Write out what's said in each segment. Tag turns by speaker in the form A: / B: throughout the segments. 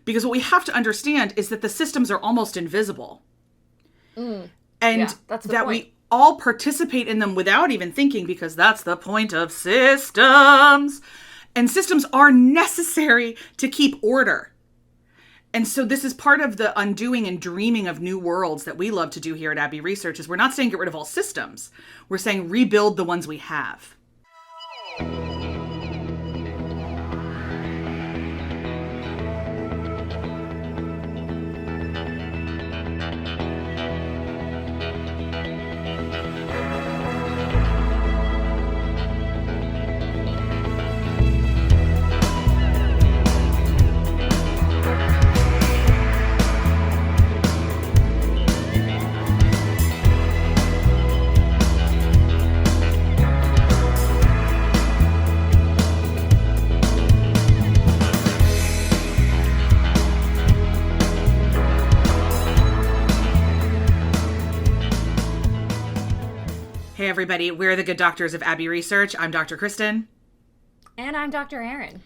A: Because what we have to understand is that the systems are almost invisible. And
B: that's the
A: that
B: point.
A: we all participate in them without even thinking, because that's the point of systems. And systems are necessary to keep order. And so this is part of the undoing and dreaming of new worlds that we love to do here at Abbey Research, is we're not saying get rid of all systems. We're saying rebuild the ones we have. Hey everybody, we're the Good Doctors of Abbey Research. I'm Dr. Kristen.
B: And I'm Dr. Erin.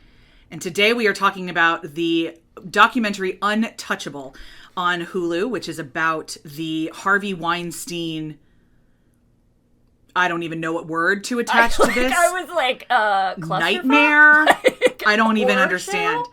A: And today we are talking about the documentary Untouchable on Hulu, which is about the Harvey Weinstein, I don't even know what word to attach to this.
B: I was like,
A: nightmare?
B: Like,
A: I don't even
B: horror
A: understand.
B: show?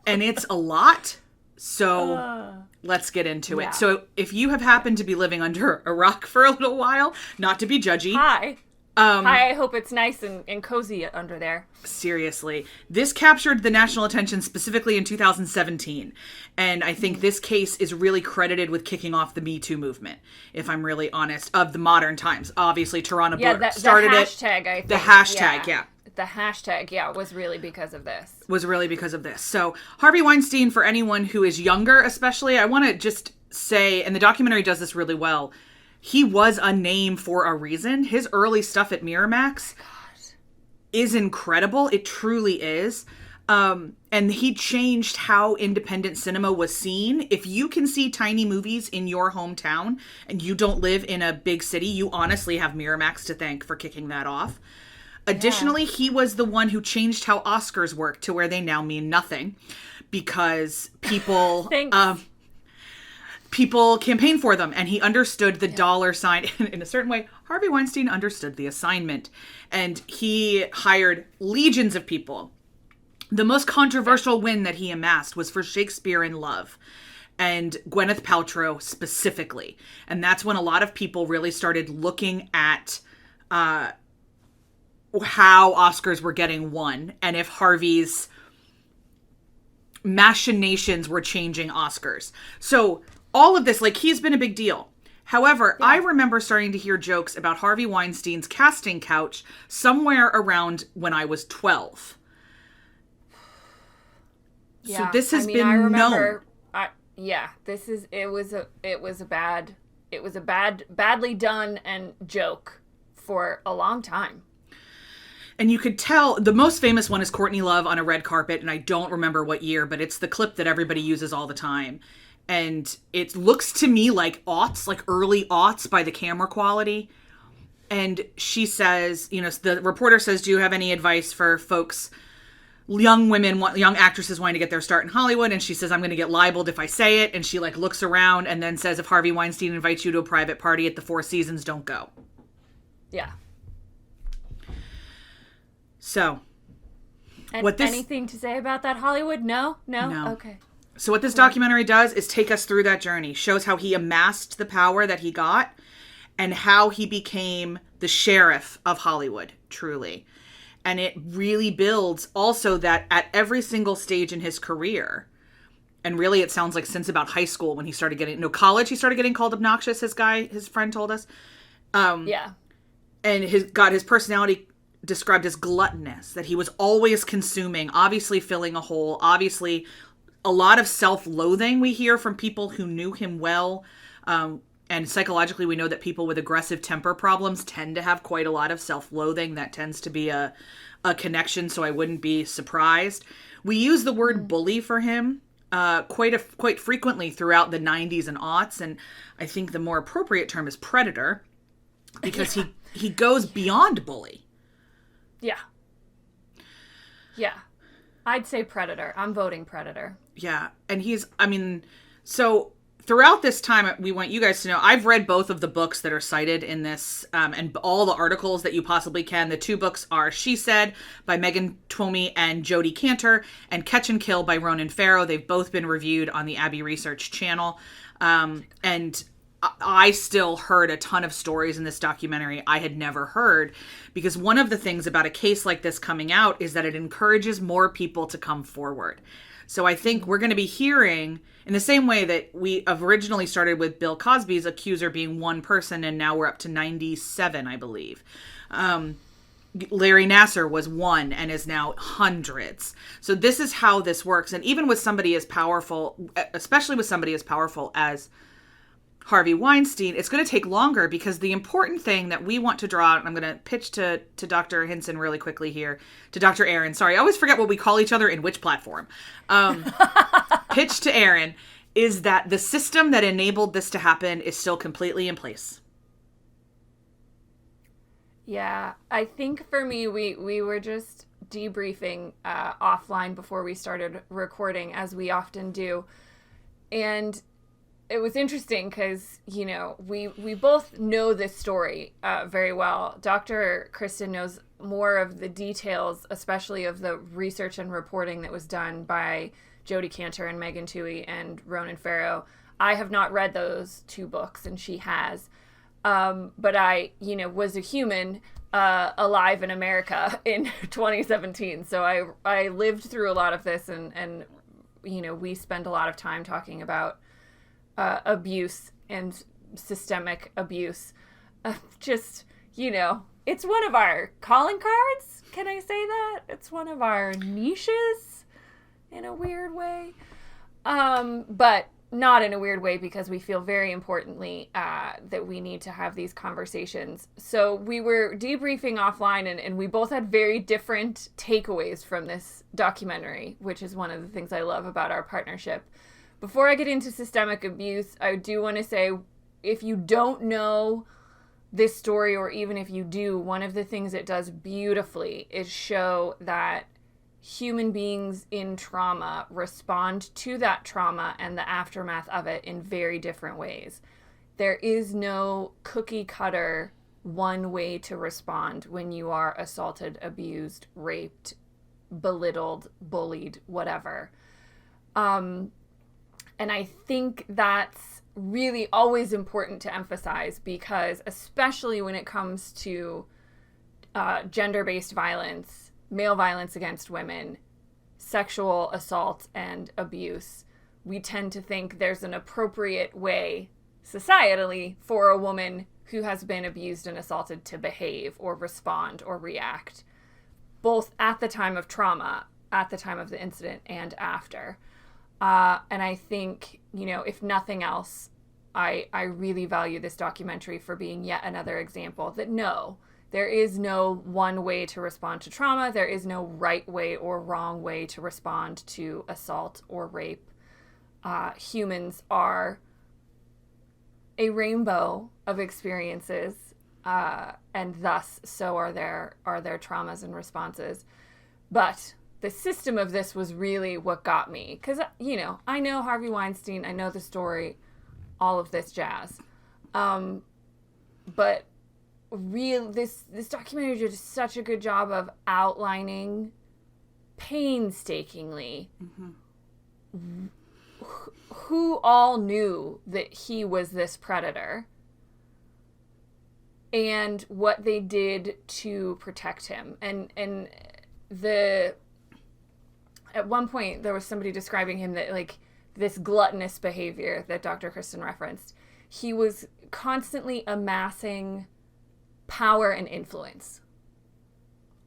A: And it's a lot, so let's get into it. So if you have happened to be living under a rock for a little while, not to be judgy.
B: Hi, I hope it's nice and cozy under there.
A: Seriously. This captured the national attention specifically in 2017. And I think this case is really credited with kicking off the Me Too movement, if I'm really honest, of the modern times. Obviously, Tarana Burke started
B: the hashtag, I think.
A: The hashtag, yeah.
B: The hashtag, was really because of this.
A: So Harvey Weinstein, for anyone who is younger especially, I want to just say, and the documentary does this really well, he was a name for a reason. His early stuff at Miramax is incredible. It truly is. And he changed how independent cinema was seen. If you can see tiny movies in your hometown and you don't live in a big city, you honestly have Miramax to thank for kicking that off. Additionally, he was the one who changed how Oscars work to where they now mean nothing, because people people campaign for them, and he understood the dollar sign in a certain way. Harvey Weinstein understood the assignment, and he hired legions of people. The most controversial win that he amassed was for Shakespeare in Love, and Gwyneth Paltrow specifically. And that's when a lot of people really started looking at how Oscars were getting won, and if Harvey's machinations were changing Oscars. So all of this, like, he's been a big deal. However, I remember starting to hear jokes about Harvey Weinstein's casting couch somewhere around when I was 12.
B: Yeah.
A: So this has been
B: I remember,
A: known.
B: It was a badly done and joke for a long time.
A: And you could tell, the most famous one is Courtney Love on a red carpet, and I don't remember what year, but it's the clip that everybody uses all the time. And it looks to me like aughts, like early aughts by the camera quality. And she says, the reporter says, do you have any advice for folks, young actresses wanting to get their start in Hollywood? And she says, I'm going to get libeled if I say it. And she looks around and then says, if Harvey Weinstein invites you to a private party at the Four Seasons, don't go.
B: Yeah.
A: So,
B: anything to say about that, Hollywood? No? Okay.
A: So what this documentary does is take us through that journey, shows how he amassed the power that he got, and how he became the sheriff of Hollywood, truly. And it really builds also that at every single stage in his career, and really it sounds like since about high school when he started getting, college, he started getting called obnoxious, his friend told us.
B: Yeah.
A: And got his personality described as gluttonous, that he was always consuming, obviously filling a hole, obviously a lot of self-loathing we hear from people who knew him well. And psychologically, we know that people with aggressive temper problems tend to have quite a lot of self-loathing. That tends to be a connection, so I wouldn't be surprised. We use the word bully for him quite frequently throughout the 90s and aughts, and I think the more appropriate term is predator, because he goes beyond bully.
B: Yeah. Yeah. I'd say predator. I'm voting predator.
A: Yeah. And so throughout this time, we want you guys to know I've read both of the books that are cited in this, and all the articles that you possibly can. The two books are She Said by Megan Twomey and Jodie Cantor, and Catch and Kill by Ronan Farrow. They've both been reviewed on the Abbey Research channel. And I still heard a ton of stories in this documentary I had never heard, because one of the things about a case like this coming out is that it encourages more people to come forward. So I think we're going to be hearing, in the same way that we originally started with Bill Cosby's accuser being one person, and now we're up to 97, I believe. Larry Nassar was one and is now hundreds. So this is how this works. And even with somebody as powerful, especially with somebody as powerful as Harvey Weinstein, it's going to take longer, because the important thing that we want to draw out, and I'm going to pitch to Dr. Hinson really quickly here, to Dr. Aaron. Sorry, I always forget what we call each other in which platform. Pitch to Aaron is that the system that enabled this to happen is still completely in place.
B: Yeah, I think for me, we were just debriefing offline before we started recording, as we often do. And it was interesting because, you know, we both know this story very well. Dr. Kristen knows more of the details, especially of the research and reporting that was done by Jodie Cantor and Megan Twohey and Ronan Farrow. I have not read those two books, and she has. But I, you know, was a human alive in America in 2017. So I lived through a lot of this, and you know, we spend a lot of time talking about abuse and systemic abuse. Just, you know, it's one of our calling cards. Can I say that? It's one of our niches in a weird way. But not in a weird way, because we feel very importantly that we need to have these conversations. So we were debriefing offline, and we both had very different takeaways from this documentary, which is one of the things I love about our partnership. Before I get into systemic abuse, I do want to say, if you don't know this story, or even if you do, one of the things it does beautifully is show that human beings in trauma respond to that trauma and the aftermath of it in very different ways. There is no cookie cutter one way to respond when you are assaulted, abused, raped, belittled, bullied, whatever. And I think that's really always important to emphasize, because especially when it comes to gender-based violence, male violence against women, sexual assault and abuse, we tend to think there's an appropriate way societally for a woman who has been abused and assaulted to behave or respond or react, both at the time of trauma, at the time of the incident, and after. And I think, you know, if nothing else, I really value this documentary for being yet another example that no, there is no one way to respond to trauma. There is no right way or wrong way to respond to assault or rape. Humans are a rainbow of experiences, and thus so are their traumas and responses. But the system of this was really what got me, because, you know, I know Harvey Weinstein, I know the story, all of this jazz, but this documentary did such a good job of outlining painstakingly who all knew that he was this predator and what they did to protect him. And at one point there was somebody describing him that, like, this gluttonous behavior that Dr. Kristen referenced, he was constantly amassing power and influence,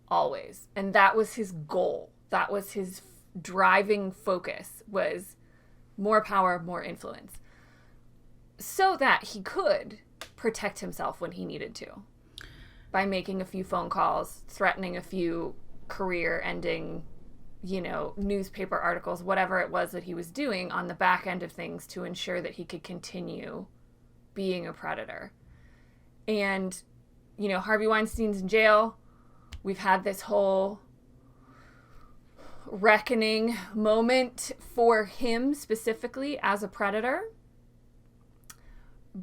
B: always. And that was his goal. That was his driving focus, was more power, more influence, so that he could protect himself when he needed to, by making a few phone calls, threatening a few career-ending, you know, newspaper articles, whatever it was that he was doing on the back end of things to ensure that he could continue being a predator. And, you know, Harvey Weinstein's in jail. We've had this whole reckoning moment for him specifically as a predator,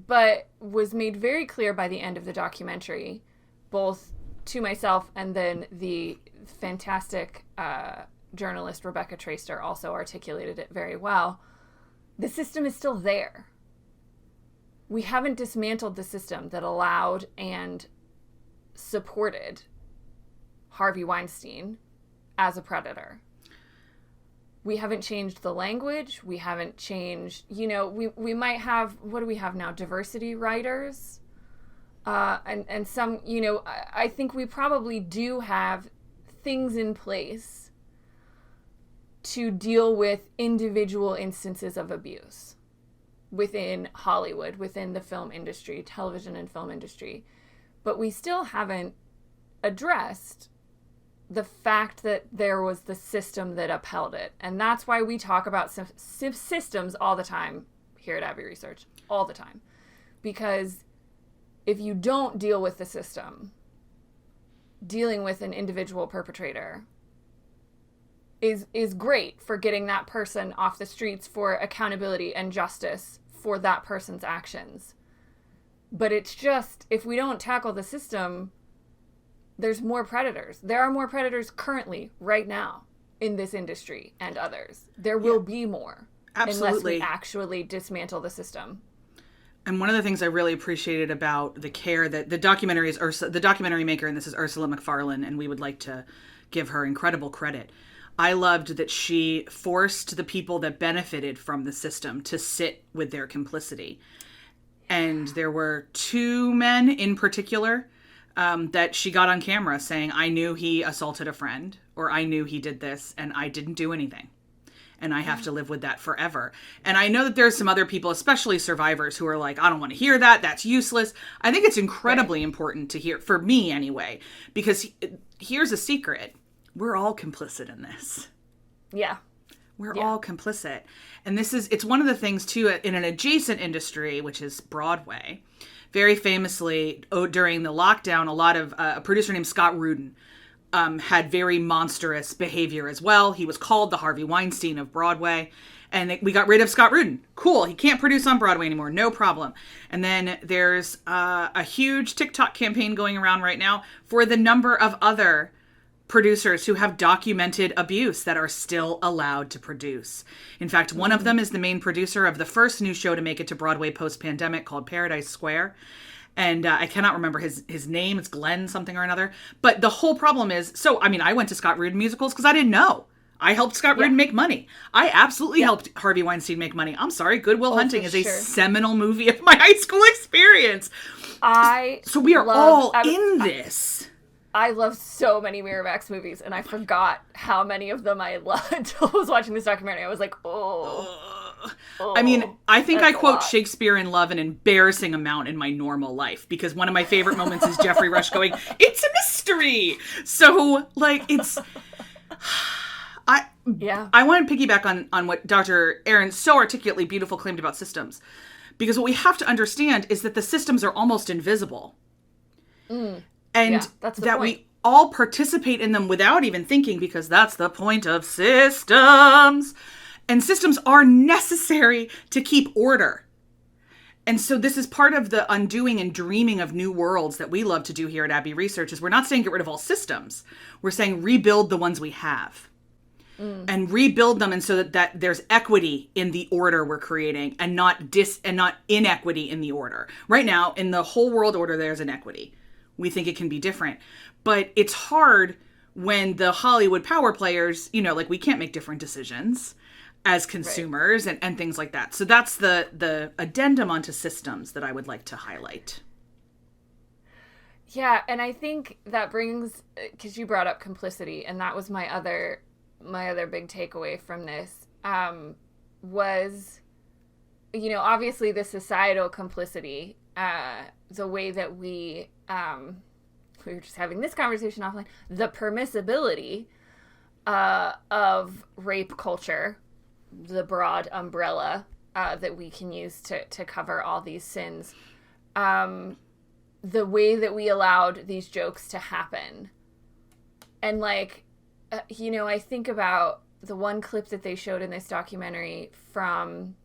B: but was made very clear by the end of the documentary, both to myself and then the fantastic journalist Rebecca Traister also articulated it very well. The system is still there. We haven't dismantled the system that allowed and supported Harvey Weinstein as a predator. We haven't changed the language. We haven't changed, we might have, what do we have now? Diversity writers. And some, I think we probably do have things in place to deal with individual instances of abuse within Hollywood, within the film industry, television and film industry. But we still haven't addressed the fact that there was the system that upheld it. And that's why we talk about systems all the time here at Abbey Research, all the time. Because if you don't deal with the system, dealing with an individual perpetrator is great for getting that person off the streets, for accountability and justice for that person's actions. But it's just, if we don't tackle the system, there's more predators. There are more predators currently, right now, in this industry and others. There will be more.
A: Absolutely.
B: Unless we actually dismantle the system.
A: And one of the things I really appreciated about the care that the documentary maker, and this is Ursula McFarlane, and we would like to give her incredible credit. I loved that she forced the people that benefited from the system to sit with their complicity. And there were two men in particular that she got on camera saying, I knew he assaulted a friend, or I knew he did this, and I didn't do anything. And I have to live with that forever. And I know that there's some other people, especially survivors, who are like, I don't want to hear that. That's useless. I think it's incredibly important to hear, for me anyway, because here's a secret. We're all complicit in this.
B: Yeah.
A: We're all complicit. And it's one of the things, too, in an adjacent industry, which is Broadway. Very famously, during the lockdown, a producer named Scott Rudin had very monstrous behavior as well. He was called the Harvey Weinstein of Broadway. And we got rid of Scott Rudin. Cool. He can't produce on Broadway anymore. No problem. And then there's a huge TikTok campaign going around right now for the number of other producers who have documented abuse that are still allowed to produce. In fact, one of them is the main producer of the first new show to make it to Broadway post-pandemic called Paradise Square. And I cannot remember his name. It's Glenn something or another. But the whole problem is, I went to Scott Rudin musicals because I didn't know. I helped Scott Rudin make money. I absolutely helped Harvey Weinstein make money. I'm sorry. Good Will Hunting is a seminal movie of my high school experience. So we are all in this.
B: I love so many Miramax movies, and I forgot how many of them I loved until I was watching this documentary. I was like,
A: I mean, I think I quote Shakespeare in Love an embarrassing amount in my normal life, because one of my favorite moments is Jeffrey Rush going, "It's a mystery." So, I want to piggyback on what Dr. Aaron so articulately beautiful claimed about systems, because what we have to understand is that the systems are almost invisible. And that's that point. We all participate in them without even thinking, because that's the point of systems. And systems are necessary to keep order. And so this is part of the undoing and dreaming of new worlds that we love to do here at Abbey Research. Is we're not saying get rid of all systems. We're saying rebuild the ones we have. And rebuild them, and so that there's equity in the order we're creating, and not inequity in the order. Right now, in the whole world order, there's inequity. We think it can be different. But it's hard when the Hollywood power players, we can't make different decisions as consumers and things like that. So that's the addendum onto systems that I would like to highlight.
B: Yeah, and I think that brings, because you brought up complicity, and that was my other big takeaway from this, was, obviously the societal complicity, the way that we were just having this conversation offline, the permissibility of rape culture, the broad umbrella that we can use to cover all these sins, the way that we allowed these jokes to happen. And I think about the one clip that they showed in this documentary from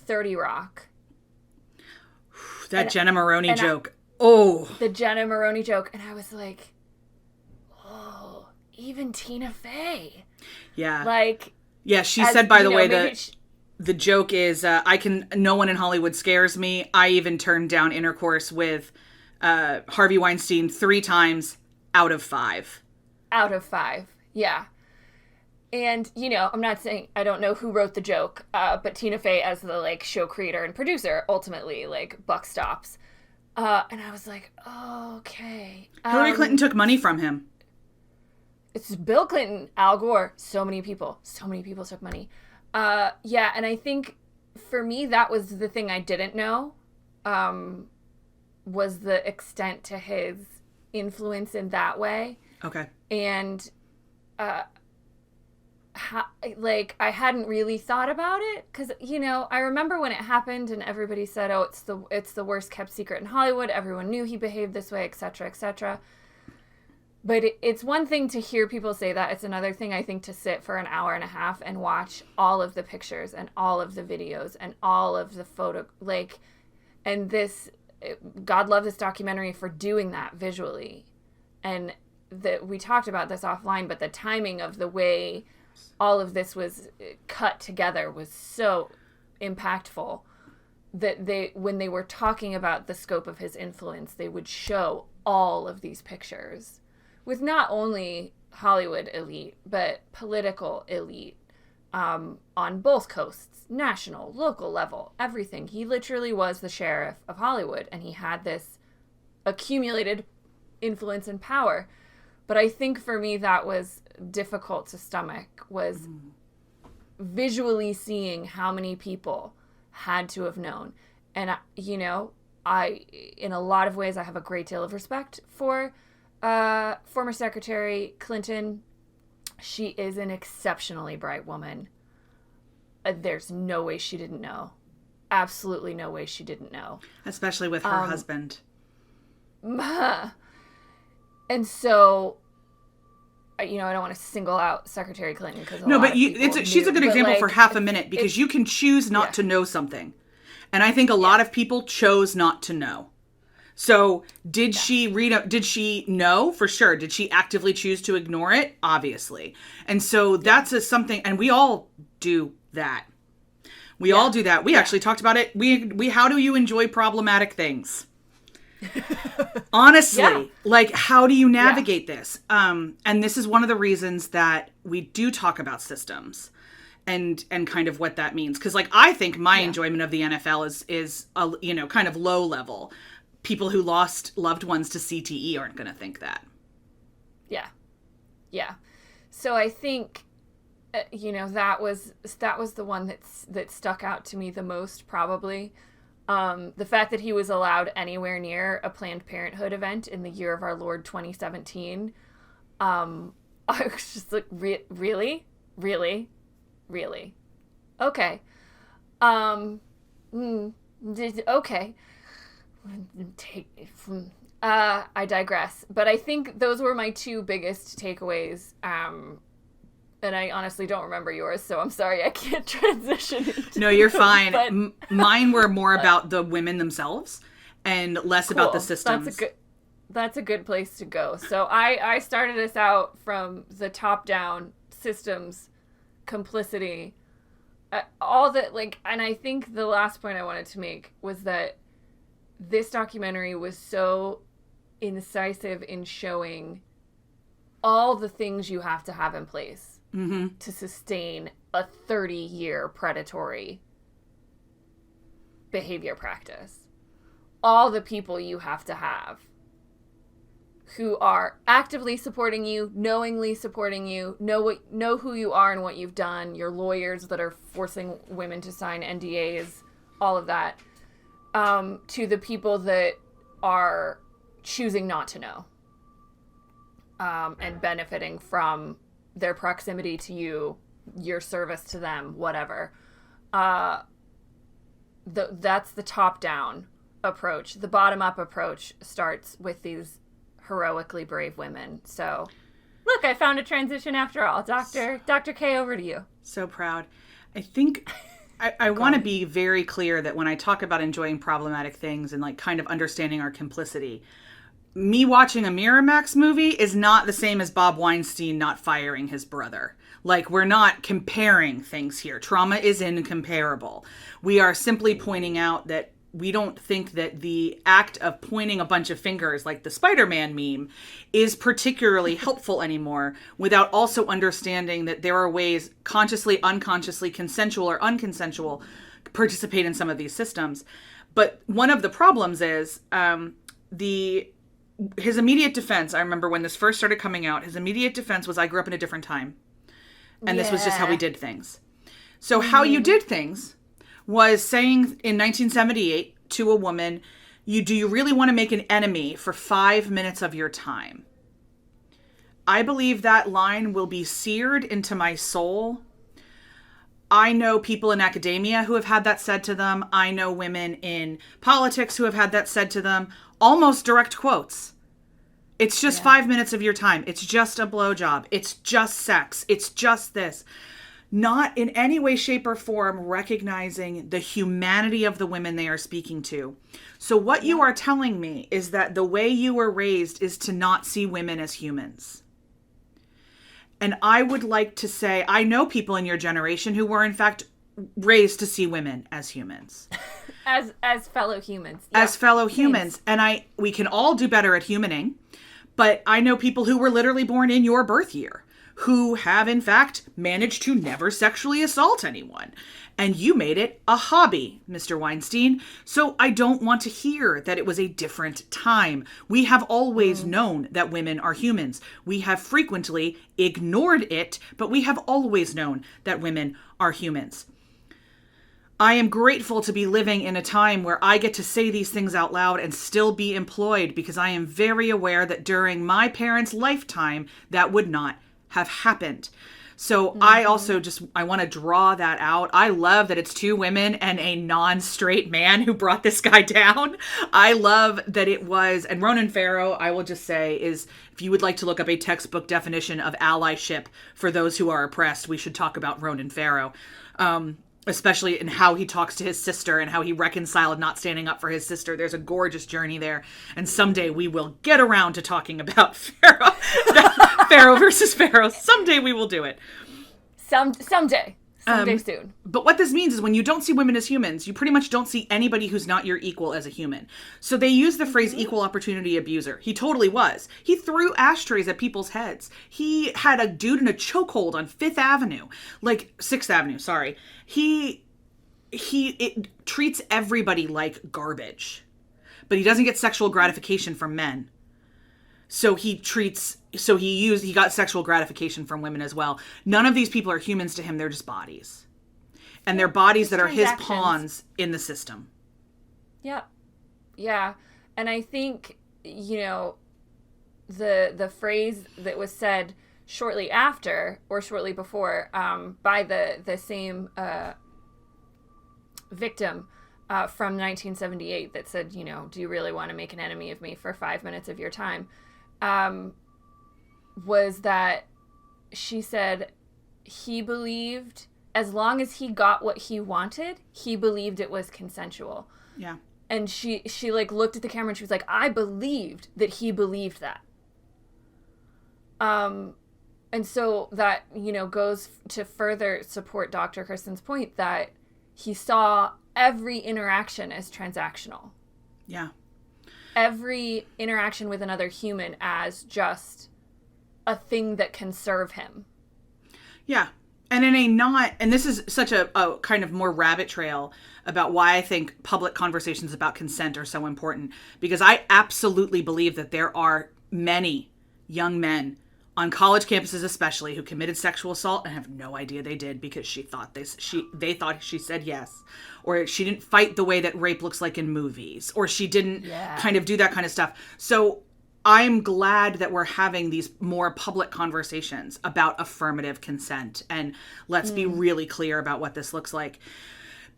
B: 30 Rock.
A: That Jenna Maroney joke. The
B: Jenna Maroney joke. And I was like, oh, even Tina Fey.
A: Yeah.
B: Like.
A: Yeah, she said, by the way, that the joke is, no one in Hollywood scares me. I even turned down intercourse with Harvey Weinstein 3 times out of 5.
B: Out of 5, yeah. And, I'm not saying, I don't know who wrote the joke, but Tina Fey as the, like, show creator and producer, ultimately, like, buck stops. And I was like, oh, okay.
A: Hillary Clinton took money from him.
B: It's Bill Clinton, Al Gore, so many people took money. Yeah, and I think for me that was the thing I didn't know, was the extent to his influence in that way.
A: Okay. And
B: I hadn't really thought about it because I remember when it happened and everybody said, oh, it's the worst kept secret in Hollywood, everyone knew he behaved this way, etc., etc. But it's one thing to hear people say that. It's another thing, I think, to sit for an hour and a half and watch all of the pictures and all of the videos and all of the photo, and this, God love this documentary for doing that visually. And that we talked about this offline, but the timing of the way all of this was cut together was so impactful that when they were talking about the scope of his influence, they would show all of these pictures with not only Hollywood elite, but political elite on both coasts, national, local level, everything. He literally was the sheriff of Hollywood, and he had this accumulated influence and power. But I think for me that was difficult to stomach, was visually seeing how many people had to have known. And, I, in a lot of ways, I have a great deal of respect for former Secretary Clinton. She is an exceptionally bright woman. There's no way she didn't know. Absolutely no way she didn't know.
A: Especially with her husband.
B: And so, I don't want to single out Secretary Clinton because
A: she's a good example for half a minute because you can choose not to know something. And I think a lot of people chose not to know. So did she know for sure? Did she actively choose to ignore it? Obviously. And so that's something, and we all do that. We all do that. We actually talked about it. We how do you enjoy problematic things? Honestly, how do you navigate this? And this is one of the reasons that we do talk about systems and kind of what that means. Because I think my enjoyment of the NFL is kind of low level. People who lost loved ones to CTE aren't going to think that. Yeah. Yeah. So I think, that was the one that stuck out to me the most, probably. The fact that he was allowed anywhere near a Planned Parenthood event in the year of our Lord 2017. I was just like, really? Really? Really? Okay. Okay. I digress. But I think those were my 2 biggest takeaways. And I honestly don't remember yours, so I'm sorry I can't transition into No, you're fine. But mine were more about the women themselves and less about the systems.
B: That's a good place to go. So I started us out from the top down, systems, complicity, all that, and I think the last point I wanted to make was that this documentary was so incisive in showing all the things you have to have in place to sustain a 30-year predatory behavior practice. All the people you have to have who are actively supporting you, knowingly supporting you, know who you are and what you've done, your lawyers that are forcing women to sign NDAs, all of that, to the people that are choosing not to know, and benefiting from their proximity to you, your service to them, whatever. That's the top-down approach. The bottom-up approach starts with these heroically brave women. So, Look, I found a transition after all. Dr. K, over to you.
A: So proud. I think I want to be very clear that when I talk about enjoying problematic things and like kind of understanding our complicity, me watching a Miramax movie is not the same as Bob Weinstein not firing his brother. Like, we're not comparing things here. Trauma is incomparable. We are simply pointing out that we don't think that the act of pointing a bunch of fingers, like the Spider-Man meme, is particularly helpful anymore, without also understanding that there are ways, consciously, unconsciously, consensual or unconsensual, participate in some of these systems. But one of the problems is his immediate defense. I remember when this first started coming out, his immediate defense was, I grew up in a different time. And this was just how we did things. So how you did things was saying in 1978 to a woman, do you really want to make an enemy for 5 minutes of your time? I believe that line will be seared into my soul. I know people in academia who have had that said to them. I know women in politics who have had that said to them. Almost direct quotes. It's just 5 minutes of your time. It's just a blowjob. It's just sex. It's just this. Not in any way, shape, or form recognizing the humanity of the women they are speaking to. So what you are telling me is that the way you were raised is to not see women as humans. And I would like to say, I know people in your generation who were in fact raised to see women as humans.
B: As fellow humans.
A: Yeah. As fellow humans. And we can all do better at humaning, but I know people who were literally born in your birth year who have, in fact, managed to never sexually assault anyone. And you made it a hobby, Mr. Weinstein. So I don't want to hear that it was a different time. We have always known that women are humans. We have frequently ignored it, but we have always known that women are humans. I am grateful to be living in a time where I get to say these things out loud and still be employed, because I am very aware that during my parents' lifetime, that would not have happened. So I also I want to draw that out. I love that it's two women and a non-straight man who brought this guy down. I love that it was, and Ronan Farrow, I will just say, is, if you would like to look up a textbook definition of allyship for those who are oppressed, we should talk about Ronan Farrow. Especially in how he talks to his sister and how he reconciled not standing up for his sister. There's a gorgeous journey there. And someday we will get around to talking about Farrow. Farrow versus Farrow. Someday we will do it.
B: Someday soon.
A: But what this means is when you don't see women as humans, you pretty much don't see anybody who's not your equal as a human. So they use the phrase equal opportunity abuser. He totally was. He threw ashtrays at people's heads. He had a dude in a chokehold on 6th Avenue, sorry. It treats everybody like garbage. But he doesn't get sexual gratification from men. So he got sexual gratification from women as well. None of these people are humans to him. They're just bodies. And they're bodies that are his pawns in the system.
B: Yeah. Yeah. And I think, the phrase that was said shortly after or shortly before by the same victim from 1978 that said, do you really want to make an enemy of me for 5 minutes of your time? Was that she said he believed, as long as he got what he wanted, he believed it was consensual.
A: Yeah.
B: And she looked at the camera and she was like, I believed that he believed that. And so that, goes to further support Dr. Kristen's point that he saw every interaction as transactional.
A: Yeah.
B: Every interaction with another human as just a thing that can serve him.
A: Yeah. And and this is such a kind of more rabbit trail about why I think public conversations about consent are so important, because I absolutely believe that there are many young men on college campuses especially who committed sexual assault and have no idea they did because they thought she said yes, or she didn't fight the way that rape looks like in movies, or she didn't kind of do that kind of stuff. So I'm glad that we're having these more public conversations about affirmative consent, and let's be really clear about what this looks like.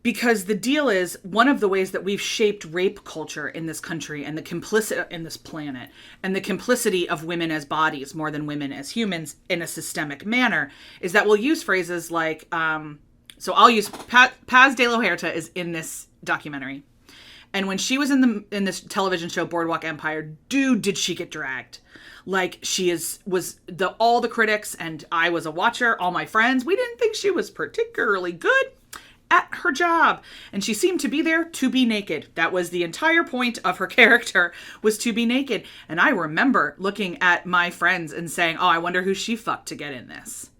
A: Because the deal is, one of the ways that we've shaped rape culture in this country and the complicity in this planet and the complicity of women as bodies more than women as humans in a systemic manner is that we'll use phrases like, so I'll use Paz de la Huerta is in this documentary. And when she was in this television show Boardwalk Empire, dude, did she get dragged. Like, all the critics, and I was a watcher, all my friends, we didn't think she was particularly good at her job. And she seemed to be there to be naked. That was the entire point of her character, was to be naked. And I remember looking at my friends and saying, oh, I wonder who she fucked to get in this.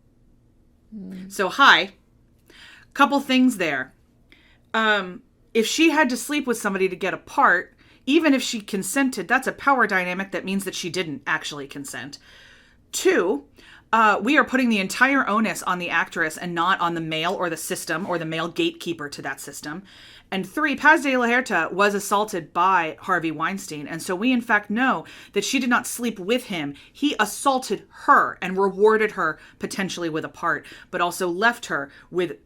A: So, couple things there. If she had to sleep with somebody to get a part, even if she consented, that's a power dynamic that means that she didn't actually consent. 2, we are putting the entire onus on the actress and not on the male or the system or the male gatekeeper to that system. And 3, Paz de la Huerta was assaulted by Harvey Weinstein. And so we, in fact, know that she did not sleep with him. He assaulted her and rewarded her potentially with a part, but also left her with,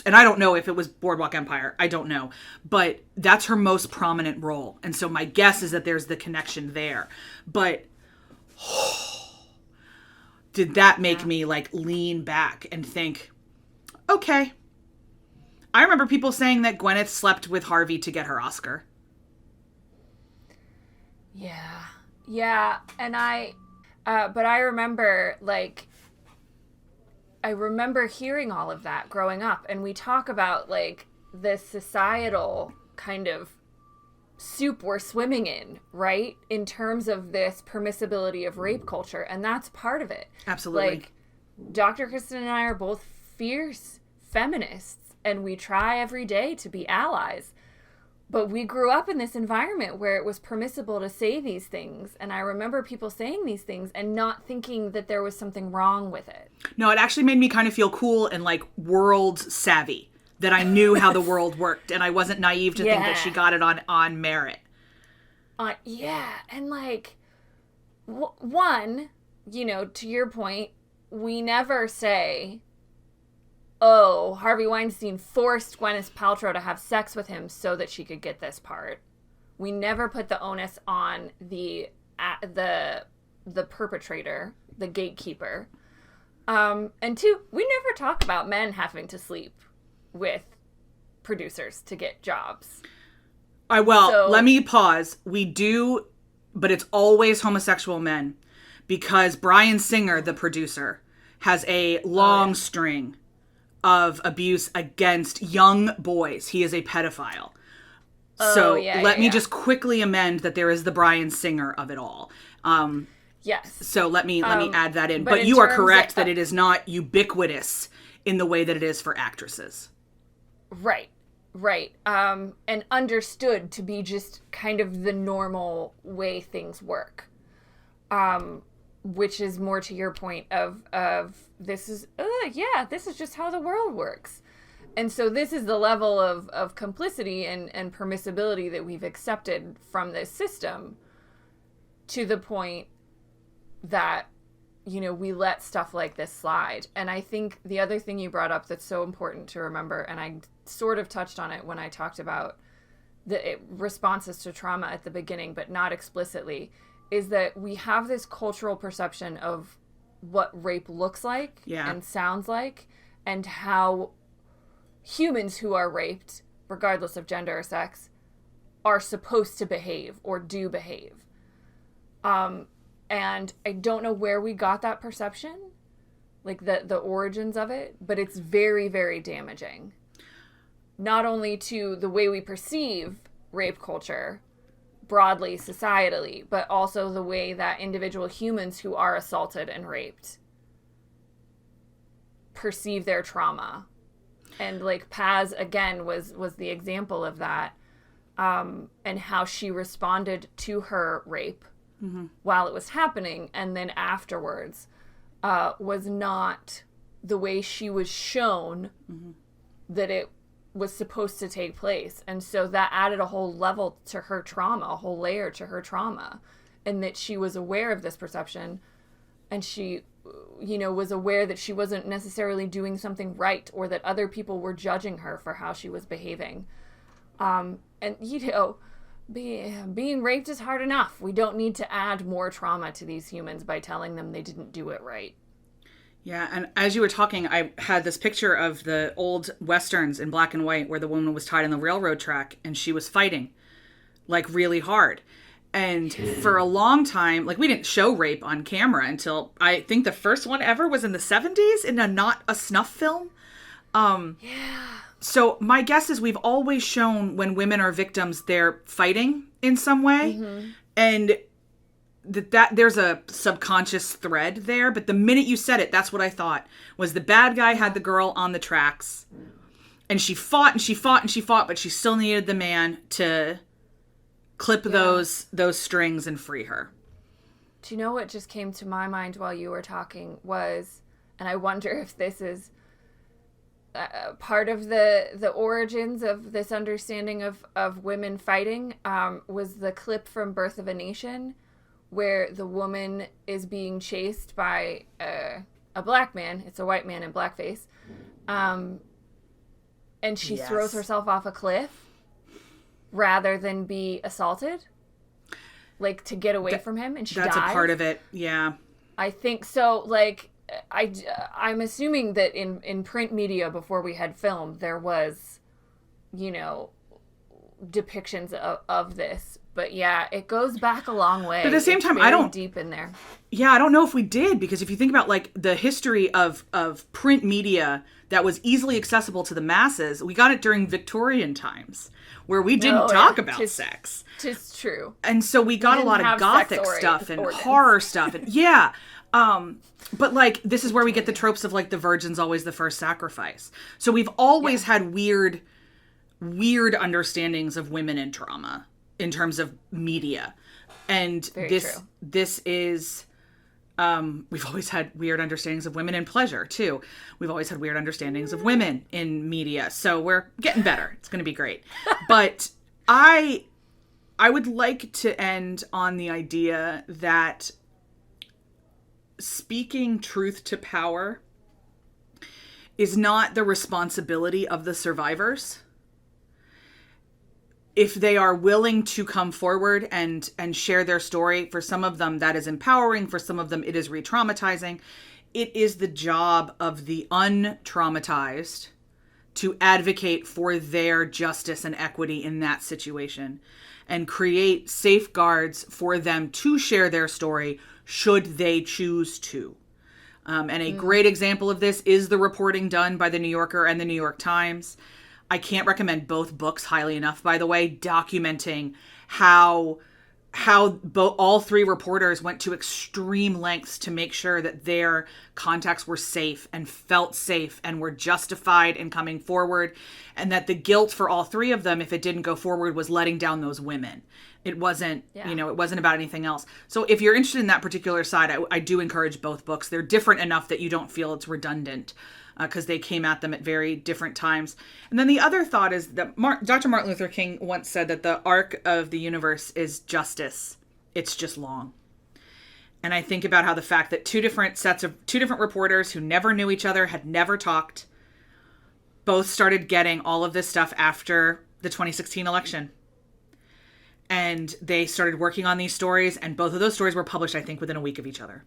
A: and I don't know if it was Boardwalk Empire. I don't know. But that's her most prominent role. And so my guess is that there's the connection there. But did that make me like lean back and think, okay. I remember people saying that Gwyneth slept with Harvey to get her Oscar.
B: Yeah. Yeah. And but I remember, like, I remember hearing all of that growing up. And we talk about, like, this societal kind of soup we're swimming in, right? In terms of this permissibility of rape culture. And that's part of it.
A: Absolutely.
B: Like, Dr. Kristen and I are both fierce feminists. And we try every day to be allies. But we grew up in this environment where it was permissible to say these things. And I remember people saying these things and not thinking that there was something wrong with it.
A: No, it actually made me kind of feel cool and like world savvy. That I knew how the world worked. And I wasn't naive to think that she got it on merit.
B: Yeah. And like, one, you know, to your point, we never say, oh, Harvey Weinstein forced Gwyneth Paltrow to have sex with him so that she could get this part. We never put the onus on the perpetrator, the gatekeeper. And 2, we never talk about men having to sleep with producers to get jobs.
A: Let me pause. We do, but it's always homosexual men. Because Bryan Singer, the producer, has a long string of abuse against young boys. He is a pedophile. Let me just quickly amend that there is the Bryan Singer of it all.
B: Yes. So
A: let me add that in. But you are correct that it is not ubiquitous in the way that it is for actresses.
B: Right. And understood to be just kind of the normal way things work. Which is more to your point of this is just how the world works. And so this is the level of complicity and permissibility that we've accepted from this system to the point that, you know, we let stuff like this slide. And I think the other thing you brought up that's so important to remember, and I sort of touched on it when I talked about the responses to trauma at the beginning, but not explicitly, is that we have this cultural perception of what rape looks like and sounds like, and how humans who are raped, regardless of gender or sex, are supposed to behave or do behave. And I don't know where we got that perception, like the origins of it, but it's very, very damaging. Not only to the way we perceive rape culture, broadly, societally, but also the way that individual humans who are assaulted and raped perceive their trauma. And like Paz, again, was the example of that, and how she responded to her rape while it was happening, and then afterwards was not the way she was shown that it was supposed to take place. And so that added a whole level to her trauma, a whole layer to her trauma, and that she was aware of this perception and she was aware that she wasn't necessarily doing something right, or that other people were judging her for how she was behaving. And, being raped is hard enough. We don't need to add more trauma to these humans by telling them they didn't do it right.
A: Yeah, and as you were talking, I had this picture of the old Westerns in black and white where the woman was tied on the railroad track and she was fighting, like, really hard. And for a long time, like, we didn't show rape on camera until I think the first one ever was in the 70s in a not a snuff film. So my guess is we've always shown when women are victims, they're fighting in some way. Mm-hmm. And that there's a subconscious thread there. But the minute you said it, that's what I thought was the bad guy had the girl on the tracks and she fought and she fought and she fought, but she still needed the man to clip those strings and free her.
B: Do you know what just came to my mind while you were talking was, and I wonder if this is part of the origins of this understanding of women fighting, was the clip from Birth of a Nation where the woman is being chased by a black man. It's a white man in blackface. And she throws herself off a cliff rather than be assaulted, like, to get away from him, and she dies.
A: That's a part of it, yeah.
B: I think so. Like, I'm assuming that in print media before we had film, there was, depictions of this. But yeah, it goes back a long way.
A: But at the same time, I don't
B: deep in there.
A: Yeah, I don't know if we did, because if you think about, like, the history of print media that was easily accessible to the masses, we got it during Victorian times where we didn't talk about sex.
B: It's true.
A: And so we got a lot of gothic stuff and horror stuff. And but, like, this is where we get the tropes of, like, the virgin's always the first sacrifice. So we've always had weird understandings of women in trauma in terms of media. And this is, we've always had weird understandings of women in pleasure too. We've always had weird understandings of women in media. So we're getting better. It's going to be great. But I would like to end on the idea that speaking truth to power is not the responsibility of the survivors. If they are willing to come forward and share their story, for some of them that is empowering, for some of them it is re-traumatizing. It is the job of the untraumatized to advocate for their justice and equity in that situation and create safeguards for them to share their story should they choose to. And a great example of this is the reporting done by the New Yorker and the New York Times. I can't recommend both books highly enough, by the way, documenting how all three reporters went to extreme lengths to make sure that their contacts were safe and felt safe and were justified in coming forward, and that the guilt for all three of them, if it didn't go forward, was letting down those women. It wasn't, it wasn't about anything else. So if you're interested in that particular side, I do encourage both books. They're different enough that you don't feel it's redundant, because they came at them at very different times. And then the other thought is that Dr. Martin Luther King once said that the arc of the universe is justice. It's just long. And I think about how the fact that two different reporters who never knew each other, had never talked, both started getting all of this stuff after the 2016 election. And they started working on these stories, and both of those stories were published, I think, within a week of each other.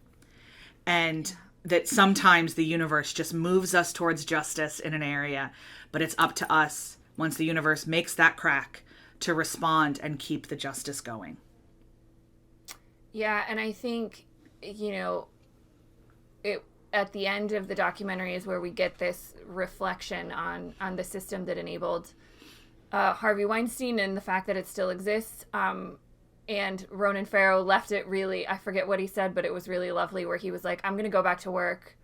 A: And that sometimes the universe just moves us towards justice in an area, but it's up to us, once the universe makes that crack, to respond and keep the justice going.
B: Yeah, and I think, at the end of the documentary is where we get this reflection on the system that enabled Harvey Weinstein and the fact that it still exists. And Ronan Farrow left it really, I forget what he said, but it was really lovely, where he was like, I'm going to go back to work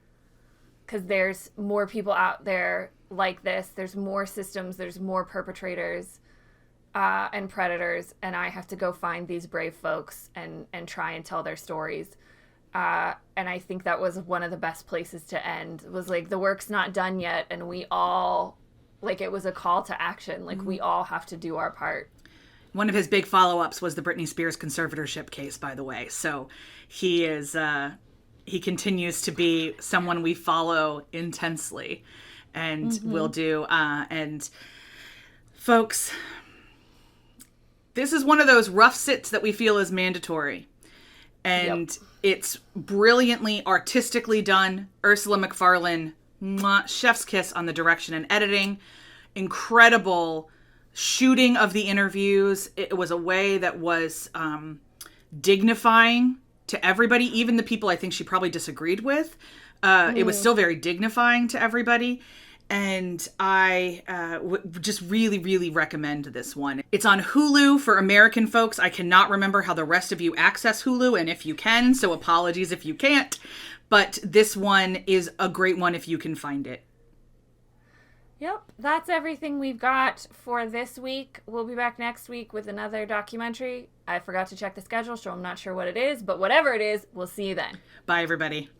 B: because there's more people out there like this. There's more systems. There's more perpetrators and predators. And I have to go find these brave folks and try and tell their stories. And I think that was one of the best places to end. It was like, the work's not done yet. And we all, like, it was a call to action. Like, we all have to do our part.
A: One of his big follow-ups was the Britney Spears conservatorship case, by the way. So he is he continues to be someone we follow intensely and will do. And folks, this is one of those rough sits that we feel is mandatory. And it's brilliantly, artistically done. Ursula McFarlane, mwah, chef's kiss on the direction and editing. Incredible shooting of the interviews. It was a way that was dignifying to everybody, even the people I think she probably disagreed with. It was still very dignifying to everybody. And I just really, really recommend this one. It's on Hulu for American folks. I cannot remember how the rest of you access Hulu, and if you can, so apologies if you can't. But this one is a great one if you can find it.
B: Yep, that's everything we've got for this week. We'll be back next week with another documentary. I forgot to check the schedule, so I'm not sure what it is, but whatever it is, we'll see you then.
A: Bye, everybody.